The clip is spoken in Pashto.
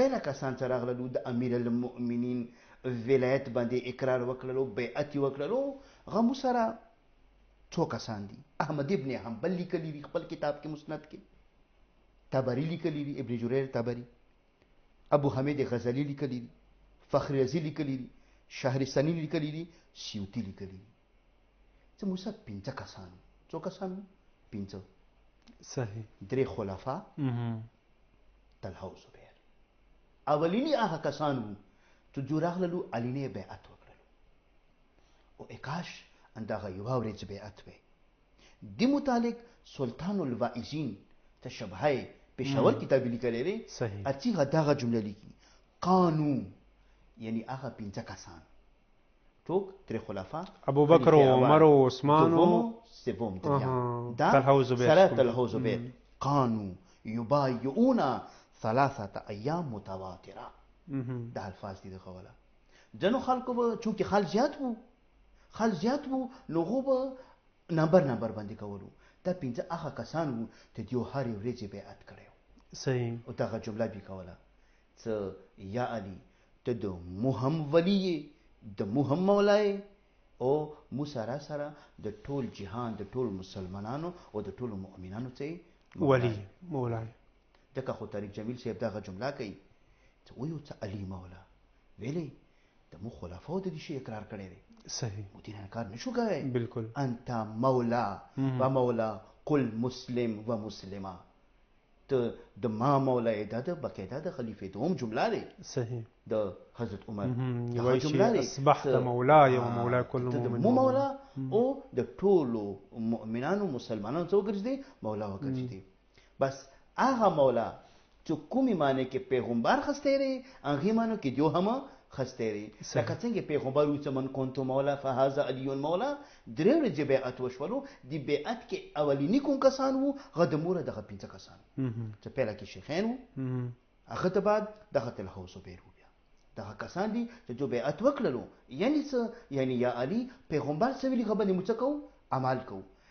پهله کسان چې راغللو د امیر المؤمنین ولایت باندې اقرار وکړلو، بیعت یې وکړلو، هغه مو سره څو کسان دي. احمد ابن حنبل لیکلي دي خپل کتاب کې مسند کې، طبري لیکلي دي، ابن جرير طبري، ابو حمید غزالی لیکلي دي، فخر رازی لیکلي دي، شهرستانی لیکلي دي، سیوطي لیکلي دي. چې موږ سره 5 کسان، څو کسان؟ 5. صحیح. 3 خلفا، طلحه او زبیر. اولینی هغه کسان وو چې جو راغللو علی نه بیعت وکړلو، او اکاش اندغه یوه ورځ بیعت وی. دې متعلق سلطان الواعظین ته شبهه پېښور کتاب لیکلی دی، اچیغه دغه جمله لیکي: قانو، یعنی هغه 5 کسان څوک؟ 3 خلفا، ابوبکر و عمر و عثمان و سوم دریم، دا طلحه و زبیر، سره طلحه و زبیر. قانو یبایعون 3 ایام متواتره. دا الفاظ دي دغه ولا. ځنو خلکو به چونکې خال زیات وو نو هغو به نمبر باندې کولو. دا 5 هغه کسان وو چې دیو هرې ورځې بیعت کړی و. صحیح. او دغه جمله به کوله څه: یا علی ته د مهم ولی، د مهم مولای، او مو سره د ټول جهان، د ټول مسلمانانو او د ټولو مؤمنانو څه ولی مولای. دغه خو طارق جمیل صاحب دغه جمله کوي چې وایو څه علی مولا ویلې د مو خلفاو د دې شي اقرار کړی دی. صحیح. مو دې انکار نشو کوی. بالکل. انت مولا و مولا کل مسلم و مسلمه. ته د ما مولا دا د بقیدا د خلیفه دوم جمله دی. صحیح. د حضرت عمر دغه جمله دی: اصبحت مولاي و مولا کل مؤمن. مو مولا او د ټولو مؤمنانو مسلمانانو څو ګرځي مولا وګرځي. بس هغه مولا چې کومې معنی کې پیغمبر خسته لري، هغه معنی کې جو هم خسته لري. لکه څنګه پیغمبر وایي چې من كنت مولا فهذا علي مولا. درې ورځې بیعت وشولو. د بیعت کې اولینی کوم کسان وو؟ هغه د موره دغه 5 کسان چې پیله کې شیخین وو، هغه ته بعد دغه طلحه او زبیر وو. بیا دغه کسان دي چې جو بیعت وکړلو. یعنی څه؟ یعنی یا علی پیغمبر څه ویلي هغه باندې موږ څه کوو؟ عمل کوو.